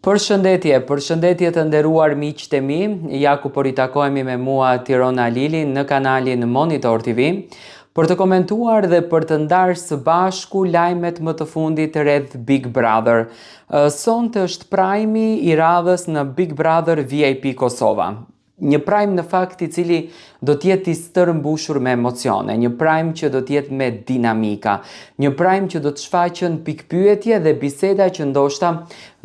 Përshëndetje të nderuar miqtë e mi, ja ku po ritakojemi me mua Tirona Lili në kanalin Monitor TV, për të komentuar dhe për të ndarë së bashku lajmet më të fundit rreth Big Brother. Sonte është prajmi i radhës në Big Brother VIP Kosova. Një prime në fakt i cili do t'jetë i stërmbushur me emocione, një prime që do t'jetë me dinamika, një prime që do të shfaqen pikpyetje dhe biseda që ndoshta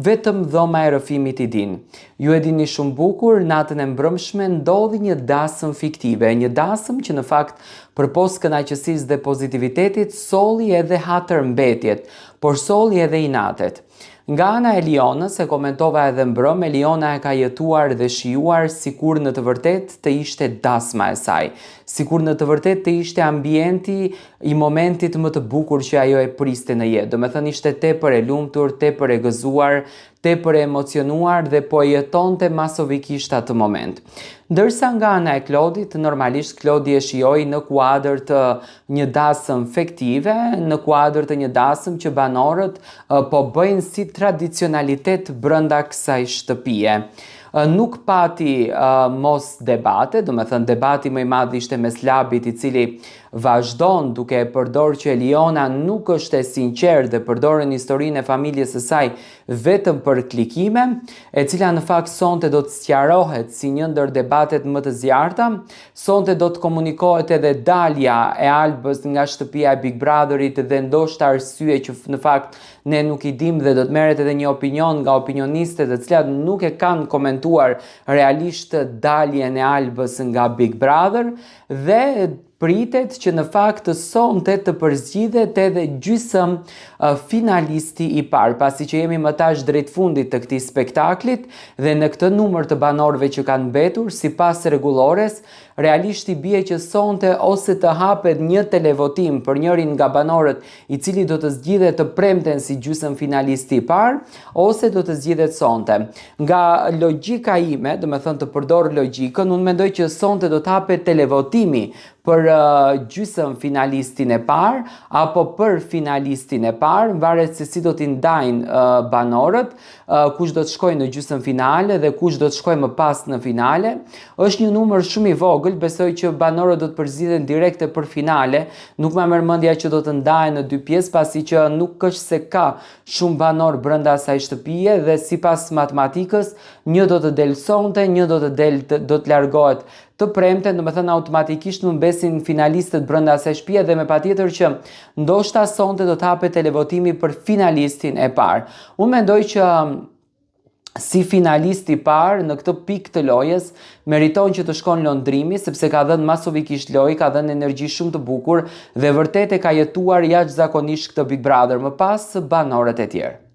vetëm dhoma e rrëfimit i din. Ju e dini shumë bukur, natën e mbrëmshme ndodhi një dasëm fiktive, një dasëm që në fakt përpos kënaqësisë dhe pozitivitetit solli edhe hatërmbetjet, por solli edhe inatet. Nga ana e Lionës, e komentova edhe mbrëm, Liona e ka jetuar dhe shijuar sikur në të vërtet të ishte dasma e saj, sikur në të vërtet të ishte ambienti i momentit më të bukur që ajo e priste në jetë. Do me thënë ishte tepër e lumtur, tepër e gëzuar, tepër e emocionuar dhe po jetonte masovikisht atë moment. Ndërsa nga ana e Klodit, normalisht Klodi e shijoi në kuadër të një dasëm fiktive, në kuadër të një dasëm që banorët po bëjnë si tradicionalitet brenda kësaj shtëpie. Nuk pati mos debate, do me thënë debati më i madh ishte mes Labit i cili vazhdon duke përdorur që Liona nuk është e sinqertë dhe përdorën historinë e familjes së saj vetëm për klikime, e cila në fakt sonte do të sqarohet si një ndër debatet më të zjarrta. Sonte do të komunikohet edhe dalja e Albës nga shtëpia e Big Brotherit dhe ndoshta arsye që në fakt ne nuk i dim dhe do të merret edhe një opinion nga opinionistët të cilat nuk e kanë komentuar realisht daljen e Albës nga Big Brother dhe pritet që në fakt sonte të përzgjidhet edhe gjysëm finalisti i parë, pasi që jemi më tash drejt fundit të këtij spektaklit dhe në këtë numër të banorëve që kanë mbetur, sipas rregullores, realisht i bie që sonte ose të hapet një televotim për njërin nga banorët i cili do të zgjidhet të premten si gjysëm finalisti i parë, ose do të zgjidhet sonte. Nga logjika ime, do me thënë të përdor logjikën, unë mendoj që sonte do të hapet televotimi për gjysëm finalistin e parë apo për finalistin e parë, varet se si do t'i ndajnë banorët, kush do të shkojë në gjysmë finale dhe kush do të shkojë më pas në finale. Është një numër shumë i vogël, besoj që banorët do të përzgjidhen direkte për finale, nuk më merr mendja që do të ndahen në dy pjesë, pasi që nuk është se ka shumë banor brenda asaj shtëpie dhe sipas matematikës, një do të del sonte, një do të largohet të premte, do me thënë automatikisht nuk mbesin finalistët brenda asaj shtëpie dhe me patjetër që ndoshta sonte do të hapet televotimi për finalistin e parë. Unë mendoj që si finalist i parë në këtë pikë të lojës meriton që të shkon londrimi, sepse ka dhënë masovikisht lojë, ka dhënë energji shumë të bukur dhe vërtet e ka jetuar jashtëzakonisht këtë Big Brother, më pas banorët e tjerë.